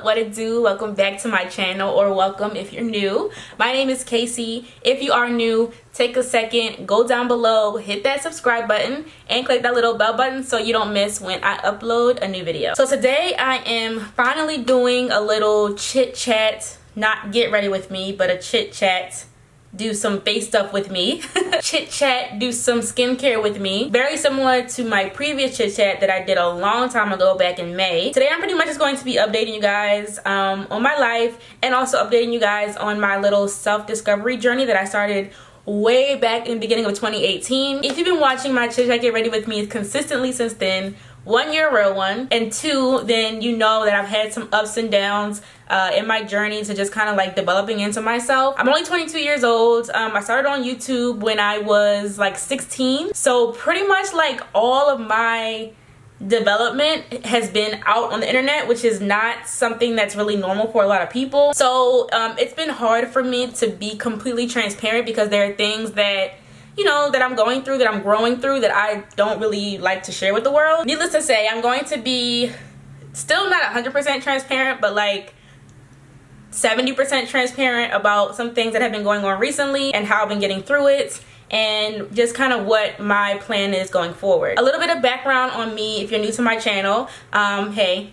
what it do? Welcome back to my channel, or welcome if you're new. My name is Casey. If you are new, take a second, go down below, hit that subscribe button and click that little bell button so you don't miss when I upload a new video. So today I am finally doing a little chit chat, not get ready with me, but a chit chat. Do some face stuff with me. Chit chat, do some skincare with me. Very similar to my previous chit chat that I did a long time ago back in May. Today I'm pretty much just going to be updating you guys on my life, and also updating you guys on my little self-discovery journey that I started way back in the beginning of 2018. If you've been watching my chit chat get ready with me consistently since then, one, you're a real one, and two, then you know that I've had some ups and downs in my journey to just kind of like developing into myself. I'm only 22 years old. I started on YouTube when I was like 16, so pretty much like all of my development has been out on the internet, which is not something that's really normal for a lot of people. So it's been hard for me to be completely transparent, because there are things that that I'm going through, that I'm growing through, that I don't really like to share with the world. Needless to say, I'm going to be still not 100% transparent, but like 70% transparent about some things that have been going on recently and how I've been getting through it, and just kind of what my plan is going forward. A little bit of background on me if you're new to my channel. Hey,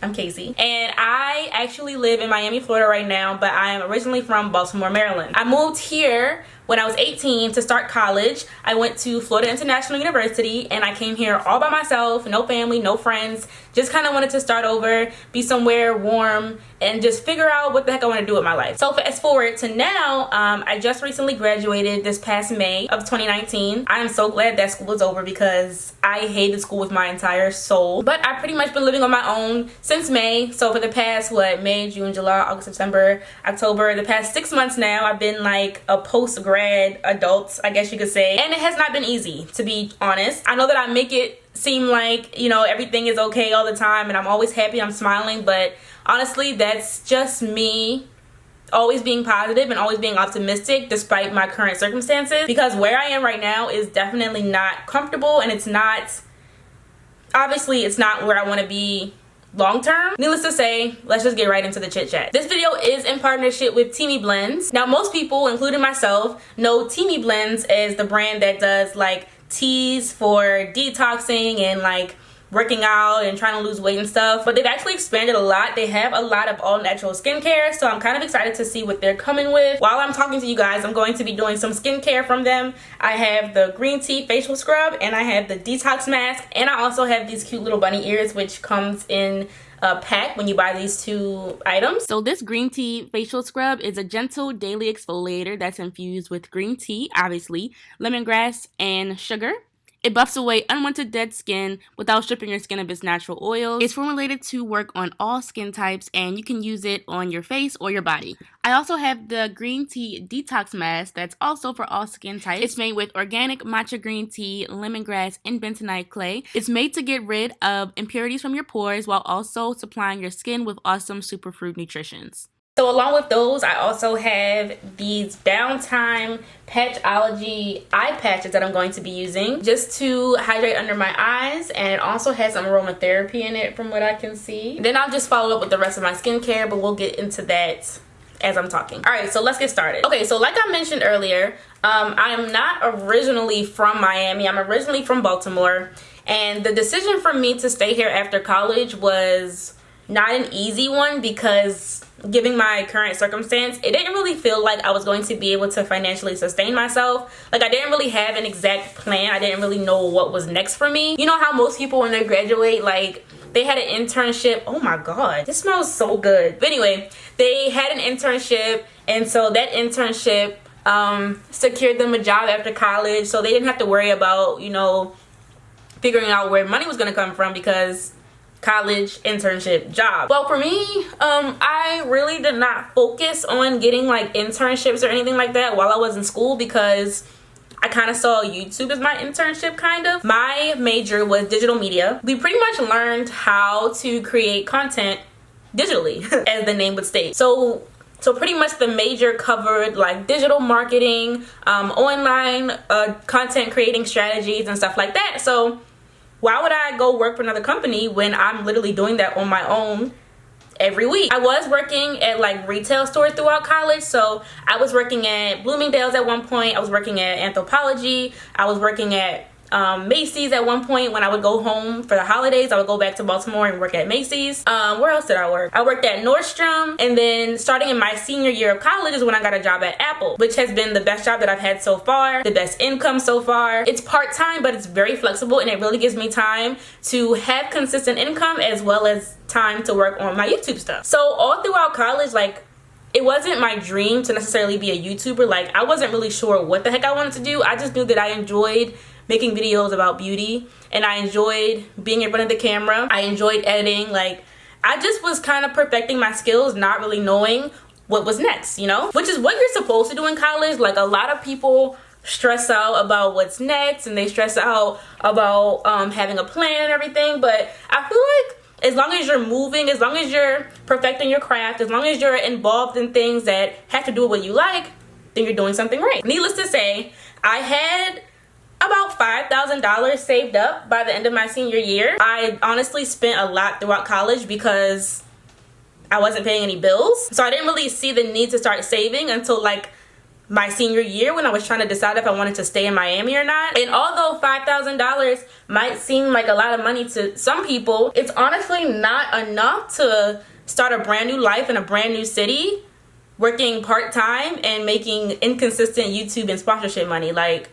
I'm Casey, and I actually live in Miami, Florida right now, but I am originally from Baltimore, Maryland. I moved here when I was 18 to start college. I went to Florida International University, and I came here all by myself, no family, no friends. Just kind of wanted to start over, be somewhere warm, and just figure out what the heck I want to do with my life. So fast forward to now, I just recently graduated this past May of 2019. I am so glad that school is over, because I hated school with my entire soul. But I've pretty much been living on my own since May. So for the past, May, June, July, August, September, October, the past 6 months now, I've been like a post-grad adult, I guess you could say. And it has not been easy, to be honest. I know that I make it seem like, everything is okay all the time and I'm always happy, I'm smiling, but honestly, that's just me always being positive and always being optimistic despite my current circumstances, because where I am right now is definitely not comfortable, and it's not, obviously it's not where I want to be long term. Needless to say, let's just get right into the chit chat. This video is in partnership with Teamy Blends. Now, most people, including myself, know Teamy Blends as the brand that does like teas for detoxing and like working out and trying to lose weight and stuff, but they've actually expanded a lot. They have a lot of all natural skincare, so I'm kind of excited to see what they're coming with. While I'm talking to you guys, I'm going to be doing some skincare from them. I have the green tea facial scrub, and I have the detox mask, and I also have these cute little bunny ears, which comes in a pack when you buy these two items. So this green tea facial scrub is a gentle daily exfoliator that's infused with green tea, obviously, lemongrass, and sugar. It buffs away unwanted dead skin without stripping your skin of its natural oils. It's formulated to work on all skin types, and you can use it on your face or your body. I also have the green tea detox mask that's also for all skin types. It's made with organic matcha green tea, lemongrass, and bentonite clay. It's made to get rid of impurities from your pores while also supplying your skin with awesome superfood nutritions. So along with those, I also have these downtime patchology eye patches that I'm going to be using just to hydrate under my eyes, and it also has some aromatherapy in it from what I can see. Then I'll just follow up with the rest of my skincare, but we'll get into that as I'm talking. Alright, so let's get started. Okay, so like I mentioned earlier, I am not originally from Miami. I'm originally from Baltimore, and the decision for me to stay here after college was not an easy one, because given my current circumstance, it didn't really feel like I was going to be able to financially sustain myself. Like, I didn't really have an exact plan. I didn't really know what was next for me. You know how most people when they graduate, like, they had an internship. Oh my god, this smells so good. But anyway, they had an internship, and so that internship secured them a job after college, so they didn't have to worry about figuring out where money was going to come from, because college, internship, job. Well, for me, I really did not focus on getting like internships or anything like that while I was in school, because I kind of saw YouTube as my internship, kind of. My major was digital media. We pretty much learned how to create content digitally, as the name would state. So pretty much the major covered like digital marketing, online content creating strategies and stuff like that. So why would I go work for another company when I'm literally doing that on my own every week. I was working at like retail stores throughout college. So I was working at Bloomingdale's at one point. I was working at Anthropologie. I was working at Macy's at one point. When I would go home for the holidays, I would go back to Baltimore and work at Macy's. Where else did I work? I worked at Nordstrom, and then starting in my senior year of college is when I got a job at Apple, which has been the best job that I've had so far, the best income so far. It's part-time, but it's very flexible, and it really gives me time to have consistent income as well as time to work on my YouTube stuff. So all throughout college, like, it wasn't my dream to necessarily be a YouTuber. Like, I wasn't really sure what the heck I wanted to do. I just knew that I enjoyed making videos about beauty, and I enjoyed being in front of the camera. I enjoyed editing. Like, I just was kind of perfecting my skills, not really knowing what was next, you know? Which is what you're supposed to do in college. Like, a lot of people stress out about what's next, and they stress out about having a plan and everything, but I feel like as long as you're moving, as long as you're perfecting your craft, as long as you're involved in things that have to do with what you like, then you're doing something right. Needless to say, I had about $5,000 saved up by the end of my senior year. I honestly spent a lot throughout college because I wasn't paying any bills. So I didn't really see the need to start saving until like my senior year, when I was trying to decide if I wanted to stay in Miami or not. And although $5,000 might seem like a lot of money to some people, it's honestly not enough to start a brand new life in a brand new city, working part-time and making inconsistent YouTube and sponsorship money. Like,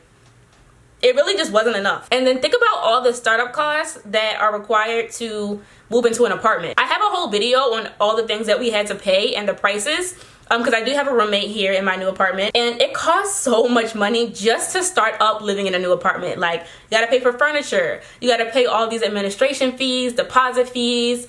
it really just wasn't enough. And then think about all the startup costs that are required to move into an apartment. I have a whole video on all the things that we had to pay and the prices, because I do have a roommate here in my new apartment, and it costs so much money just to start up living in a new apartment. Like, you gotta pay for furniture, you gotta pay all these administration fees, deposit fees,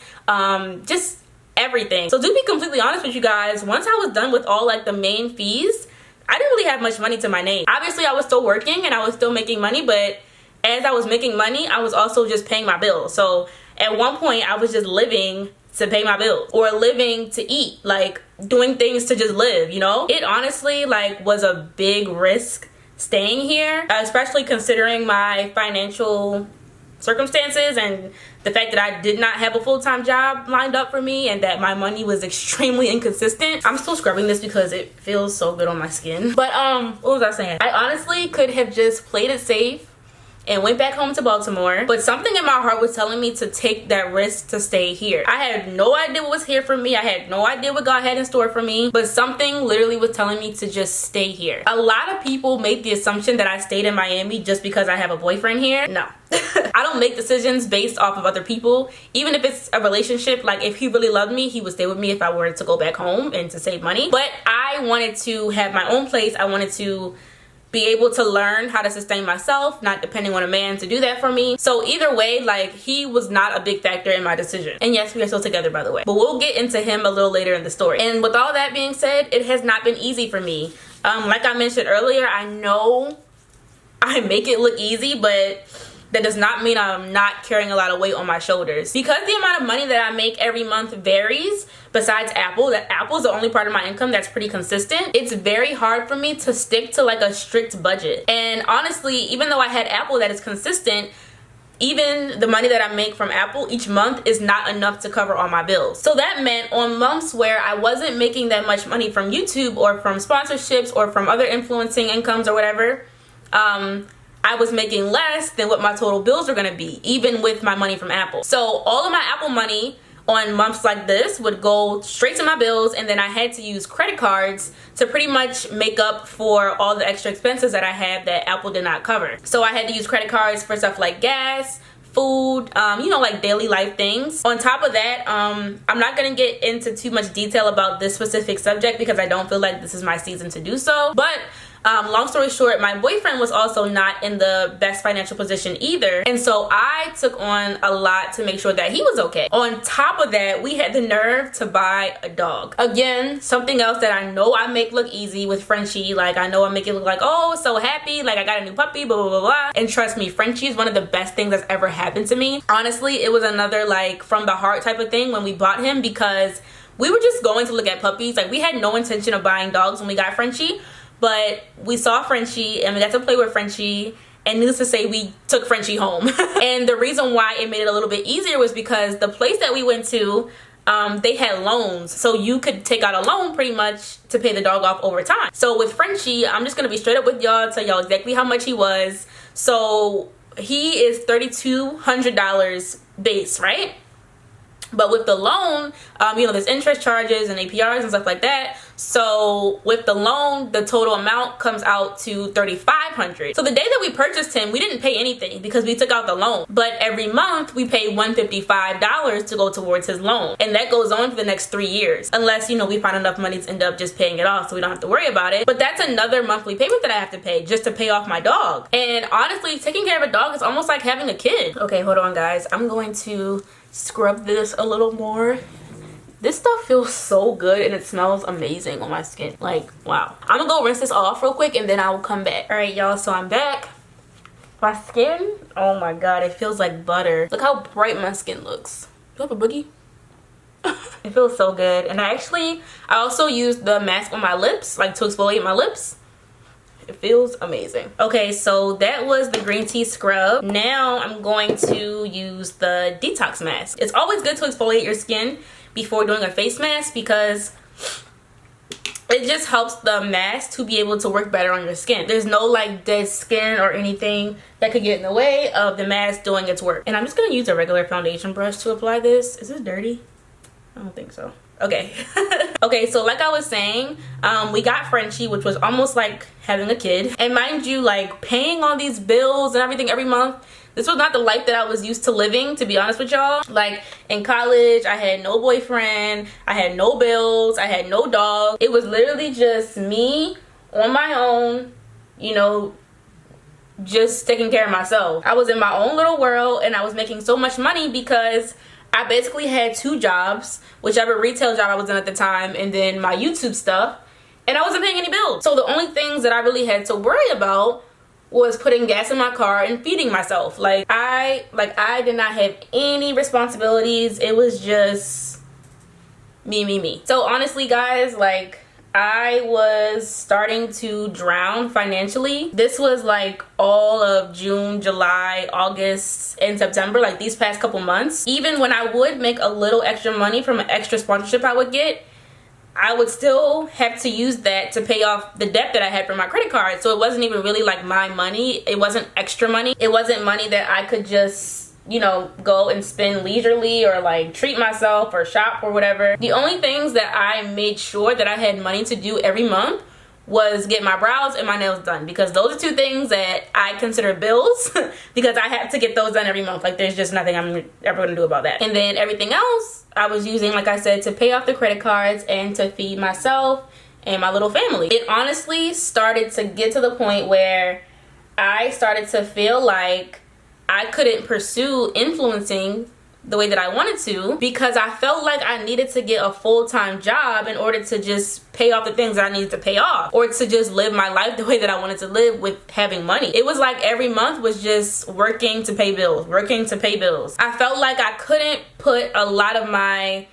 just everything. So to be completely honest with you guys, once I was done with all like the main fees, I didn't really have much money to my name. Obviously, I was still working and I was still making money, but as I was making money, I was also just paying my bills. So at one point, I was just living to pay my bills, or living to eat, like doing things to just live, you know? It honestly like was a big risk staying here, especially considering my financial circumstances and the fact that I did not have a full-time job lined up for me and that my money was extremely inconsistent. I'm still scrubbing this because it feels so good on my skin. But what was I saying? I honestly could have just played it safe and went back home to Baltimore, but something in my heart was telling me to take that risk to stay here. I had no idea what was here for me. I had no idea what God had in store for me, but something literally was telling me to just stay here. A lot of people made the assumption that I stayed in Miami just because I have a boyfriend here. No. I don't make decisions based off of other people. Even if it's a relationship, like if he really loved me, he would stay with me if I were to go back home and to save money. But I wanted to have my own place. I wanted to be able to learn how to sustain myself, not depending on a man to do that for me. So either way, like, he was not a big factor in my decision. And yes, we are still together, by the way. But we'll get into him a little later in the story. And with all that being said, it has not been easy for me. Like I mentioned earlier, I know I make it look easy, but that does not mean I'm not carrying a lot of weight on my shoulders. Because the amount of money that I make every month varies, besides Apple, that Apple is the only part of my income that's pretty consistent, it's very hard for me to stick to like a strict budget. And honestly, even though I had Apple that is consistent, even the money that I make from Apple each month is not enough to cover all my bills. So that meant on months where I wasn't making that much money from YouTube or from sponsorships or from other influencing incomes or whatever, I was making less than what my total bills were gonna be, even with my money from Apple. So all of my Apple money on months like this would go straight to my bills, and then I had to use credit cards to pretty much make up for all the extra expenses that I had that Apple did not cover. So I had to use credit cards for stuff like gas, food, you know, like daily life things. On top of that, I'm not gonna get into too much detail about this specific subject because I don't feel like this is my season to do so, but long story short, my boyfriend was also not in the best financial position either, and so I took on a lot to make sure that he was okay. On top of that, we had the nerve to buy a dog. Again, something else that I know I make look easy with Frenchie. Like, I know I make it look like, oh, so happy, like I got a new puppy, blah, blah, blah, blah. And trust me, Frenchie is one of the best things that's ever happened to me. Honestly, it was another like from the heart type of thing when we bought him, because we were just going to look at puppies. Like, we had no intention of buying dogs when we got Frenchie, but we saw Frenchie and we got to play with Frenchie, and needless to say, we took Frenchie home. And the reason why it made it a little bit easier was because the place that we went to, they had loans, so you could take out a loan pretty much to pay the dog off over time. So with Frenchie, I'm just gonna be straight up with y'all, tell y'all exactly how much he was. So he is $3,200 base, right? But with the loan, you know, there's interest charges and APRs and stuff like that. So with the loan, the total amount comes out to $3,500. So the day that we purchased him, we didn't pay anything because we took out the loan. But every month we pay $155 to go towards his loan. And that goes on for the next 3 years. Unless, you know, we find enough money to end up just paying it off so we don't have to worry about it. But that's another monthly payment that I have to pay just to pay off my dog. And honestly, taking care of a dog is almost like having a kid. Okay, hold on guys. I'm going to scrub this a little more. This stuff feels so good and it smells amazing on my skin. Like, wow. I'm gonna go rinse this off real quick and then I will come back. All right, y'all, so I'm back. My skin, oh my god, it feels like butter. Look how bright my skin looks. Do I have a boogie? It feels so good. And I also used the mask on my lips, like to exfoliate my lips. It feels amazing. Okay, so that was the green tea scrub. Now I'm going to use the detox mask. It's always good to exfoliate your skin before doing a face mask because it just helps the mask to be able to work better on your skin. There's no like dead skin or anything that could get in the way of the mask doing its work. And I'm just gonna use a regular foundation brush to apply this. Is this dirty? I don't think so. Okay. Okay, so like I was saying, we got Frenchie, which was almost like having a kid. And mind you, like paying all these bills and everything every month, this was not the life that I was used to living, to be honest with y'all. Like in college, I had no boyfriend, I had no bills, I had no dog. It was literally just me on my own, you know, just taking care of myself. I was in my own little world and I was making so much money because I basically had 2 jobs, whichever retail job I was in at the time, and then my YouTube stuff, and I wasn't paying any bills. So the only things that I really had to worry about was putting gas in my car and feeding myself. Like I did not have any responsibilities. It was just me. So honestly guys, like I was starting to drown financially. This was like all of June, July, August, and September, like these past couple months. Even when I would make a little extra money from an extra sponsorship I would get, I would still have to use that to pay off the debt that I had from my credit card. So it wasn't even really like my money. It wasn't extra money. It wasn't money that I could just, you know, go and spend leisurely or like treat myself or shop or whatever. The only things that I made sure that I had money to do every month was get my brows and my nails done, because those are 2 things that I consider bills because I have to get those done every month. Like there's just nothing I'm ever gonna do about that. And then everything else I was using, like I said, to pay off the credit cards and to feed myself and my little family. It honestly started to get to the point where I started to feel like I couldn't pursue influencing the way that I wanted to because I felt like I needed to get a full-time job in order to just pay off the things that I needed to pay off, or to just live my life the way that I wanted to live with having money. It was like every month was just working to pay bills, working to pay bills. I felt like I couldn't put a lot of my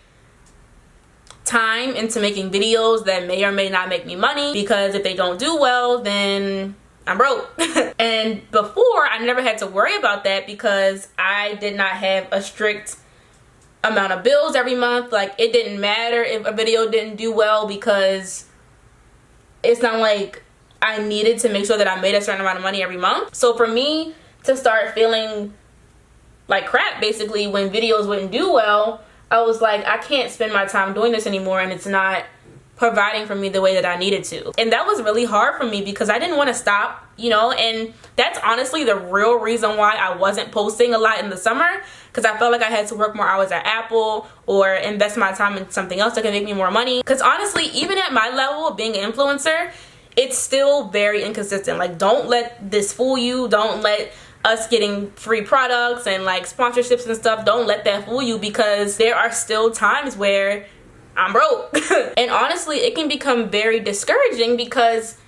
time into making videos that may or may not make me money, because if they don't do well, then I'm broke. And before, I never had to worry about that because I did not have a strict amount of bills every month. Like it didn't matter if a video didn't do well because it's not like I needed to make sure that I made a certain amount of money every month. So for me to start feeling like crap basically when videos wouldn't do well, I was like, I can't spend my time doing this anymore and it's not providing for me the way that I needed to. And that was really hard for me because I didn't want to stop, you know, and that's honestly the real reason why I wasn't posting a lot in the summer, because I felt like I had to work more hours at Apple or invest my time in something else that could make me more money. Because honestly, even at my level of being an influencer, it's still very inconsistent. Like don't let this fool you. Don't let us getting free products and like sponsorships and stuff, don't let that fool you, because there are still times where I'm broke. And honestly, it can become very discouraging because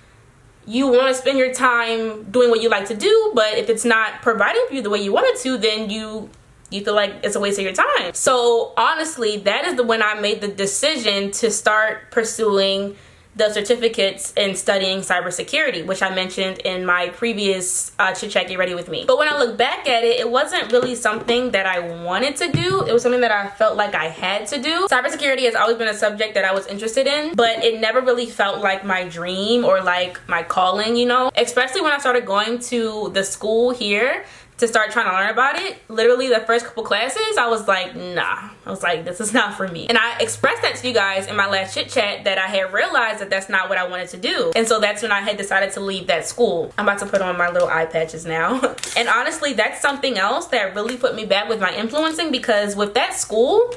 you want to spend your time doing what you like to do, but if it's not providing for you the way you want it to, then you feel like it's a waste of your time. So honestly, that is when I made the decision to start pursuing the certificates in studying cybersecurity, which I mentioned in my previous Chit Chat Get Ready With Me. But when I look back at it, it wasn't really something that I wanted to do. It was something that I felt like I had to do. Cybersecurity has always been a subject that I was interested in, but it never really felt like my dream or like my calling, you know? Especially when I started going to the school here to start trying to learn about it. Literally the first couple classes, I was like, nah. I was like, this is not for me. And I expressed that to you guys in my last chit chat that I had realized that that's not what I wanted to do. And so that's when I had decided to leave that school. I'm about to put on my little eye patches now. And honestly, that's something else that really put me back with my influencing, because with that school,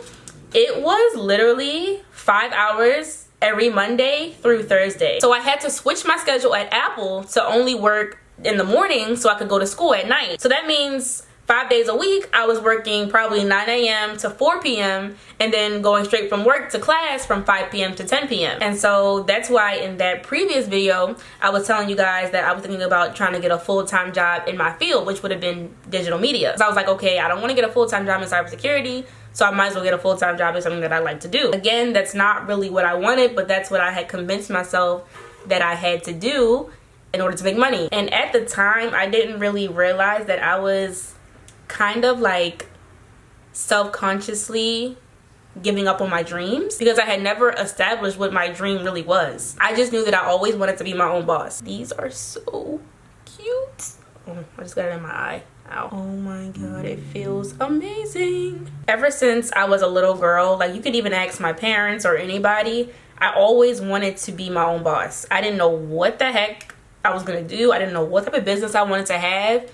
it was literally 5 hours every Monday through Thursday. So I had to switch my schedule at Apple to only work in the morning so I could go to school at night. So that means 5 days a week I was working probably 9 a.m. to 4 p.m. and then going straight from work to class from 5 p.m. to 10 p.m. And so that's why in that previous video I was telling you guys that I was thinking about trying to get a full-time job in my field, which would have been digital media. So I was like, okay, I don't want to get a full-time job in cybersecurity, so I might as well get a full-time job in something that I like to do. Again, that's not really what I wanted, but that's what I had convinced myself that I had to do in order to make money. And at the time, I didn't really realize that I was kind of like self-consciously giving up on my dreams, because I had never established what my dream really was. I just knew that I always wanted to be my own boss. These are so cute. Oh, I just got it in my eye. Ow. Oh my god, it feels amazing. Ever since I was a little girl, like you could even ask my parents or anybody, I always wanted to be my own boss. I didn't know what the heck I was gonna do. I didn't know what type of business I wanted to have,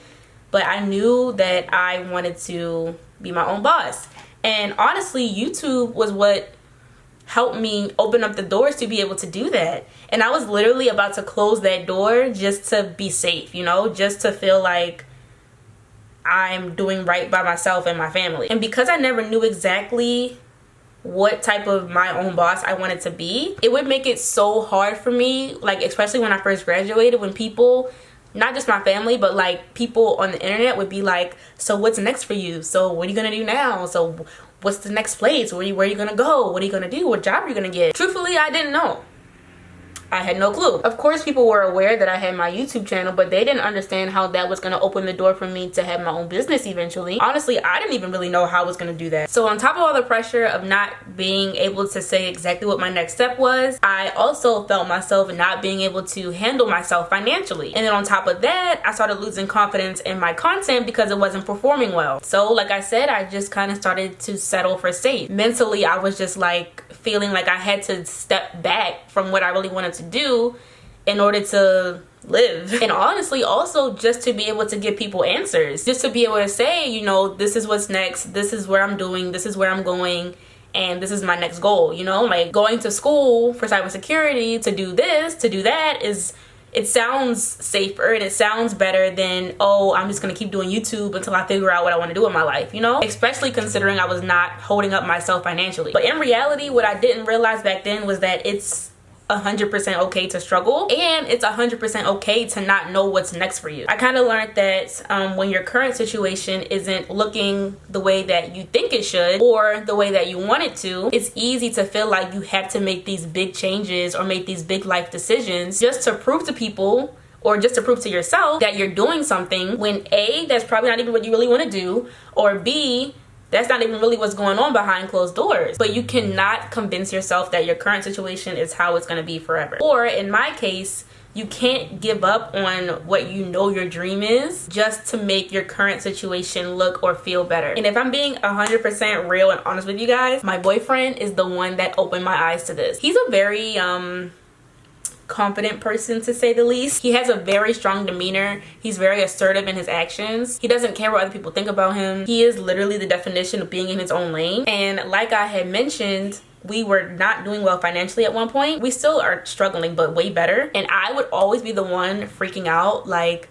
but I knew that I wanted to be my own boss. And honestly, YouTube was what helped me open up the doors to be able to do that. And I was literally about to close that door just to be safe, you know, just to feel like I'm doing right by myself and my family. And because I never knew exactly what type of my own boss I wanted to be, it would make it so hard for me, like especially when I first graduated, when people, not just my family, but like people on the internet would be like, so what's next for you? So what are you gonna do now? So what's the next place? Where are you gonna go? What are you gonna do? What job are you gonna get? Truthfully, I didn't know. I had no clue. Of course, people were aware that I had my YouTube channel, but they didn't understand how that was going to open the door for me to have my own business eventually. Honestly, I didn't even really know how I was going to do that. So on top of all the pressure of not being able to say exactly what my next step was, I also felt myself not being able to handle myself financially. And then on top of that, I started losing confidence in my content because it wasn't performing well. So like I said, I just kind of started to settle for safe. Mentally, I was just like feeling like I had to step back from what I really wanted to do in order to live. And honestly, also just to be able to give people answers, just to be able to say, you know, this is what's next, this is what I'm doing, this is where I'm going, and this is my next goal. You know, like going to school for cybersecurity to do this, to do that, is, it sounds safer and it sounds better than, oh, I'm just gonna keep doing YouTube until I figure out what I want to do in my life, you know? Especially considering I was not holding up myself financially. But in reality, what I didn't realize back then was that it's 100% okay to struggle, and it's 100% okay to not know what's next for you. I kind of learned that when your current situation isn't looking the way that you think it should or the way that you want it to, it's easy to feel like you have to make these big changes or make these big life decisions just to prove to people or just to prove to yourself that you're doing something, when A, that's probably not even what you really want to do, or B, that's not even really what's going on behind closed doors. But you cannot convince yourself that your current situation is how it's going to be forever. Or in my case, you can't give up on what you know your dream is just to make your current situation look or feel better. And if I'm being 100% real and honest with you guys, my boyfriend is the one that opened my eyes to this. He's a very confident person, to say the least. He has a very strong demeanor. He's very assertive in his actions. He doesn't care what other people think about him. He is literally the definition of being in his own lane. And like I had mentioned, we were not doing well financially at one point. We still are struggling, but way better. And I would always be the one freaking out, like,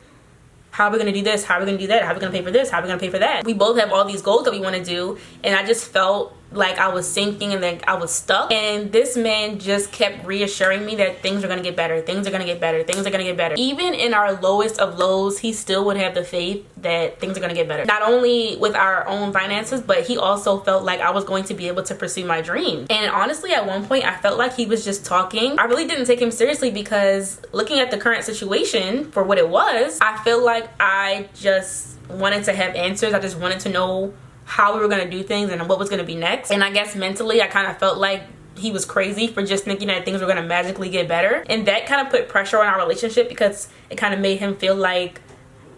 how are we gonna do this? How are we gonna do that? How are we gonna pay for this? How are we gonna pay for that? We both have all these goals that we want to do, and I just felt like I was sinking and then I was stuck. And this man just kept reassuring me that things are gonna get better, things are gonna get better, things are gonna get better. Even in our lowest of lows, he still would have the faith that things are gonna get better. Not only with our own finances, but he also felt like I was going to be able to pursue my dream. And honestly, at one point I felt like he was just talking. I really didn't take him seriously, because looking at the current situation for what it was, I feel like I just wanted to have answers. I just wanted to know how we were going to do things and what was going to be next. And I guess mentally I kind of felt like he was crazy for just thinking that things were going to magically get better. And that kind of put pressure on our relationship, because it kind of made him feel like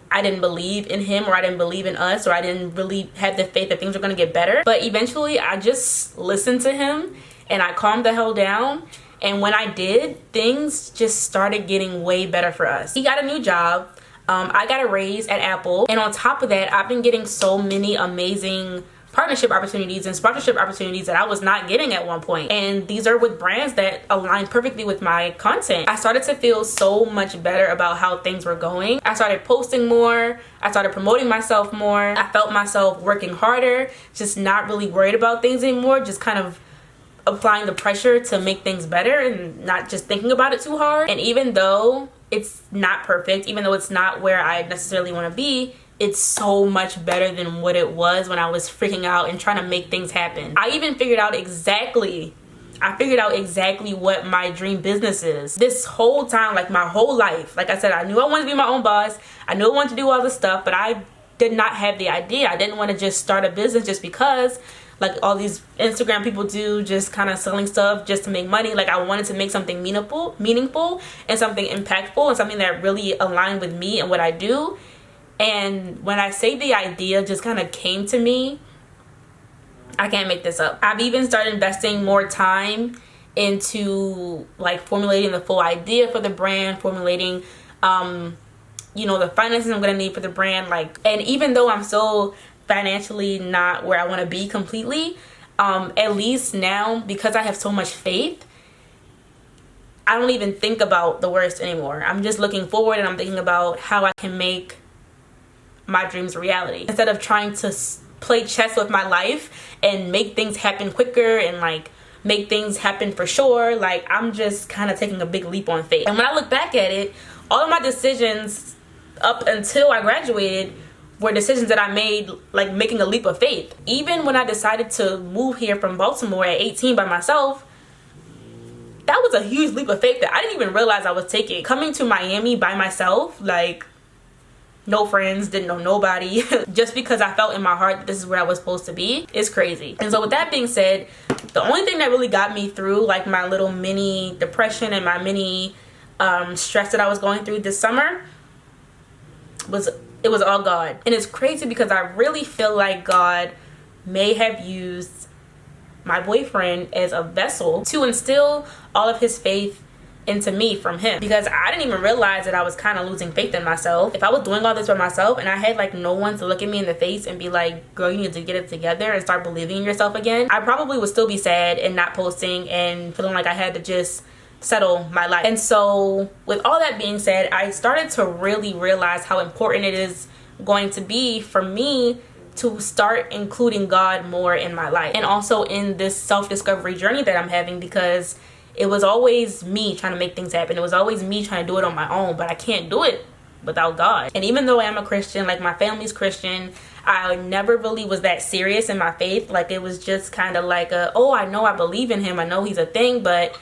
I didn't believe in him, or I didn't believe in us, or I didn't really have the faith that things were going to get better. But eventually I just listened to him and I calmed the hell down. And when I did, things just started getting way better for us. He got a new job. I got a raise at Apple, and on top of that, I've been getting so many amazing partnership opportunities and sponsorship opportunities that I was not getting at one point. And these are with brands that align perfectly with my content. I started to feel so much better about how things were going. I started posting more. I started promoting myself more. I felt myself working harder, just not really worried about things anymore, just kind of applying the pressure to make things better and not just thinking about it too hard. And even though it's not perfect, even though it's not where I necessarily want to be, it's so much better than what it was when I was freaking out and trying to make things happen. I even figured out exactly what my dream business is. This whole time, like my whole life, like I said, I knew I wanted to be my own boss. I knew I wanted to do all this stuff, but I did not have the idea. I didn't want to just start a business just because, like all these Instagram people do, just kind of selling stuff just to make money. Like I wanted to make something meaningful and something impactful and something that really aligned with me and what I do. And when I say the idea just kind of came to me, I can't make this up. I've even started investing more time into like formulating the full idea for the brand, formulating you know, the finances I'm gonna need for the brand. Like, and even though I'm still financially not where I want to be completely, at least now, because I have so much faith, I don't even think about the worst anymore. I'm just looking forward and I'm thinking about how I can make my dreams a reality, instead of trying to play chess with my life and make things happen quicker and like make things happen for sure. Like I'm just kind of taking a big leap on faith. And when I look back at it, all of my decisions up until I graduated were decisions that I made like making a leap of faith. Even when I decided to move here from Baltimore at 18 by myself, that was a huge leap of faith that I didn't even realize I was taking. Coming to Miami by myself, like no friends, didn't know nobody, just because I felt in my heart that this is where I was supposed to be, is crazy. And so with that being said, the only thing that really got me through like my little mini depression and my mini stress that I was going through this summer was all God. And it's crazy because I really feel like God may have used my boyfriend as a vessel to instill all of his faith into me from him, because I didn't even realize that I was kind of losing faith in myself. If I was doing all this by myself and I had like no one to look at me in the face and be like, girl, you need to get it together and start believing in yourself again, I probably would still be sad and not posting and feeling like I had to just settle my life. And so with all that being said, I started to really realize how important it is going to be for me to start including God more in my life, and also in this self-discovery journey that I'm having, because it was always me trying to make things happen. It was always me trying to do it on my own, but I can't do it without God. And even though I am a Christian, like my family's Christian, I never really was that serious in my faith. Like it was just kind of like oh, I know I believe in him, I know he's a thing, but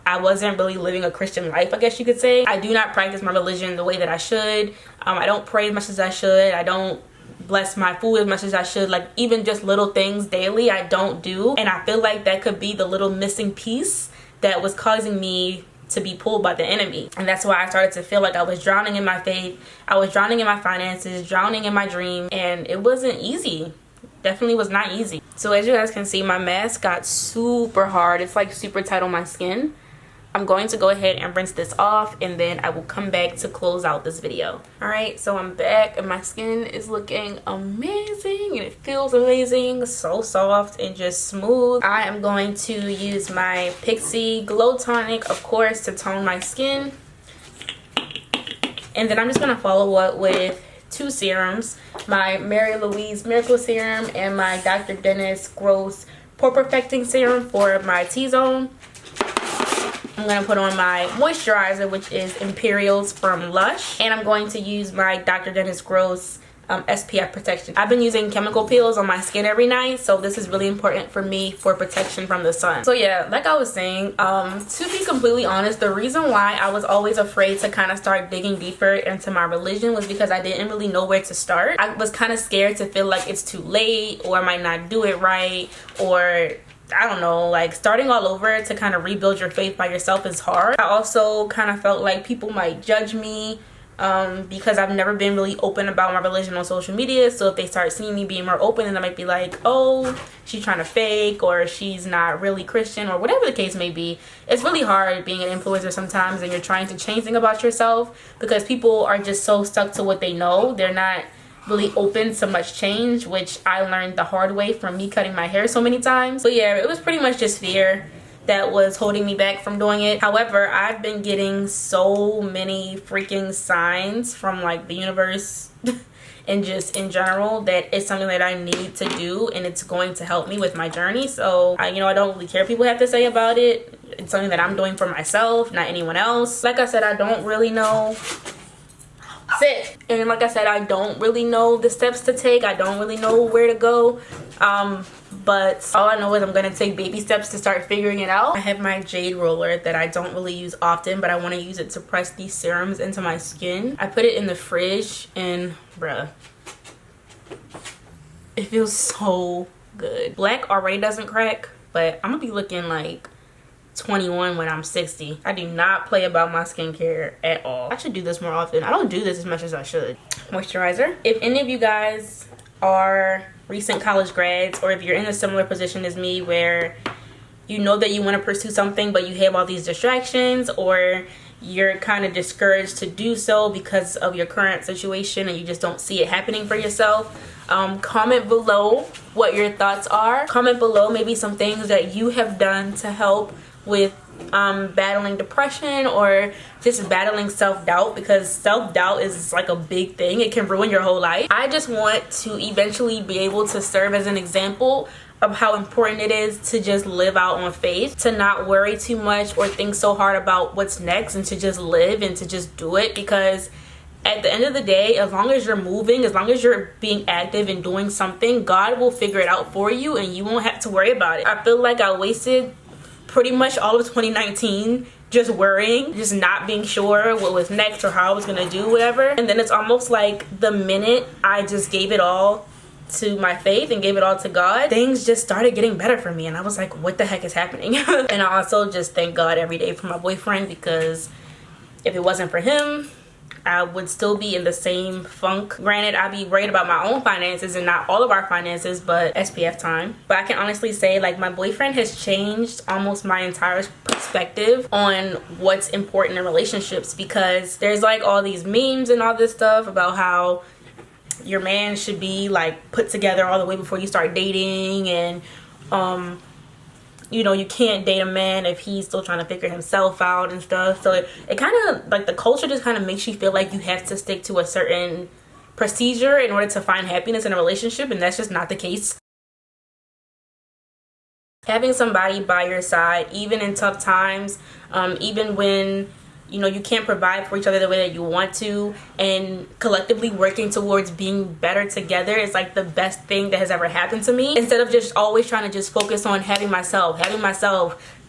I wasn't really living a Christian life, I guess you could say. I do not practice my religion the way that I should. I don't pray as much as I should. I don't bless my food as much as I should. Like even just little things daily I don't do. And I feel like that could be the little missing piece that was causing me to be pulled by the enemy. And that's why I started to feel like I was drowning in my faith. I was drowning in my finances, drowning in my dream. And it wasn't easy. Definitely was not easy. So as you guys can see, my mask got super hard. It's like super tight on my skin. I'm going to go ahead and rinse this off, and then I will come back to close out this video. Alright, so I'm back and my skin is looking amazing and it feels amazing. So soft and just smooth. I am going to use my Pixie Glow Tonic, of course, to tone my skin. And then I'm just going to follow up with two serums. My Mary Louise Miracle Serum and my Dr. Dennis Gross pore perfecting serum for my T-zone. I'm going to put on my moisturizer, which is Imperials from Lush. And I'm going to use my Dr. Dennis Gross SPF protection. I've been using chemical peels on my skin every night, so this is really important for me for protection from the sun. So yeah, like I was saying, to be completely honest, the reason why I was always afraid to kind of start digging deeper into my religion was because I didn't really know where to start. I was kind of scared to feel like it's too late, or I might not do it right, or I don't know, like starting all over to kind of rebuild your faith by yourself is hard. I also kind of felt like people might judge me because I've never been really open about my religion on social media. So if they start seeing me being more open, then they might be like, oh, she's trying to fake, or she's not really Christian, or whatever the case may be. It's really hard being an influencer sometimes, and you're trying to change things about yourself because people are just so stuck to what they know. They're not really open to much change, which I learned the hard way from me cutting my hair so many times. But yeah, it was pretty much just fear that was holding me back from doing it. However, I've been getting so many freaking signs from like the universe and just in general that it's something that I need to do, and it's going to help me with my journey. So I don't really care what people have to say about it. It's something that I'm doing for myself, not anyone else. Like I said, I don't really know and like I said, I don't really know the steps to take. I don't really know where to go, but all I know is I'm gonna take baby steps to start figuring it out. I have my jade roller that I don't really use often, but I want to use it to press these serums into my skin. I put it in the fridge, and bruh, it feels so good. Black already doesn't crack, but I'm gonna be looking like 21 when I'm 60. I do not play about my skincare at all. I should do this more often. I don't do this as much as I should. Moisturizer. If any of you guys are recent college grads, or if you're in a similar position as me where you know that you want to pursue something but you have all these distractions, or you're kind of discouraged to do so because of your current situation and you just don't see it happening for yourself, comment below what your thoughts are. Comment below maybe some things that you have done to help with battling depression, or just battling self-doubt, because self-doubt is like a big thing. It can ruin your whole life. I just want to eventually be able to serve as an example of how important it is to just live out on faith, to not worry too much or think so hard about what's next, and to just live and to just do it. Because at the end of the day, as long as you're moving, as long as you're being active and doing something, God will figure it out for you and you won't have to worry about it. I feel like I wasted pretty much all of 2019 just worrying, just not being sure what was next or how I was gonna do whatever. And then it's almost like the minute I just gave it all to my faith and gave it all to God, things just started getting better for me, and I was like, what the heck is happening? And I also just thank God every day for my boyfriend, because if it wasn't for him, I would still be in the same funk. Granted, I'd be worried about my own finances and not all of our finances, but SPF time. But I can honestly say, like, my boyfriend has changed almost my entire perspective on what's important in relationships, because there's like all these memes and all this stuff about how your man should be like put together all the way before you start dating, and you know, you can't date a man if he's still trying to figure himself out and stuff. So it kind of, like, the culture just kind of makes you feel like you have to stick to a certain procedure in order to find happiness in a relationship, and that's just not the case. Having somebody by your side, even in tough times, even when, you know, you can't provide for each other the way that you want to, and collectively working towards being better together is like the best thing that has ever happened to me. Instead of just always trying to just focus on having myself,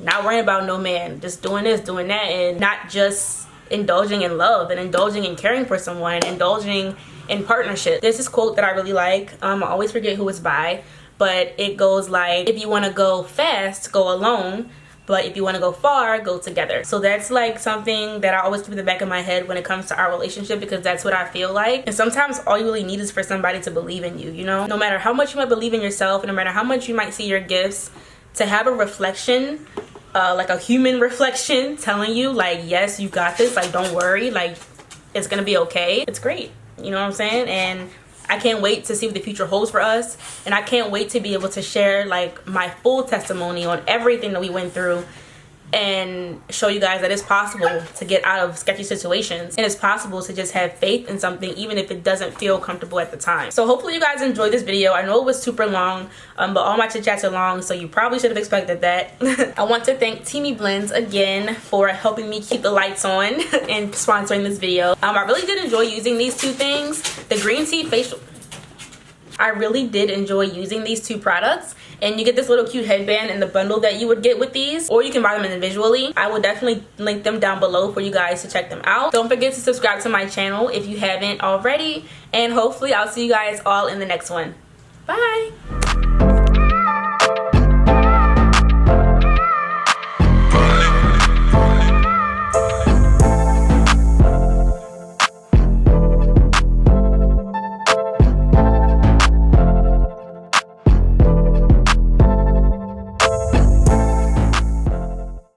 not worrying about no man, just doing this, doing that, and not just indulging in love and indulging in caring for someone, indulging in partnership. There's this quote that I really like. I always forget who it's by, but it goes like, if you want to go fast, go alone. But if you want to go far, go together. So that's like something that I always keep in the back of my head when it comes to our relationship, because that's what I feel like. And sometimes all you really need is for somebody to believe in you, you know? No matter how much you might believe in yourself, and no matter how much you might see your gifts, to have a reflection, like a human reflection telling you like, yes, you got this, like, don't worry, like, it's gonna be okay. It's great, you know what I'm saying? And I can't wait to see what the future holds for us, and I can't wait to be able to share like my full testimony on everything that we went through and show you guys that it's possible to get out of sketchy situations, and it's possible to just have faith in something even if it doesn't feel comfortable at the time. So hopefully you guys enjoyed this video. I know it was super long, but all my chit chats are long, so you probably should have expected that. I want to thank Teamy Blends again for helping me keep the lights on and sponsoring this video. I really did enjoy using these two things. The green tea facial, I really did enjoy using these two products, and you get this little cute headband in the bundle that you would get with these, or you can buy them individually. I will definitely link them down below for you guys to check them out. Don't forget to subscribe to my channel if you haven't already, and hopefully I'll see you guys all in the next one. Bye!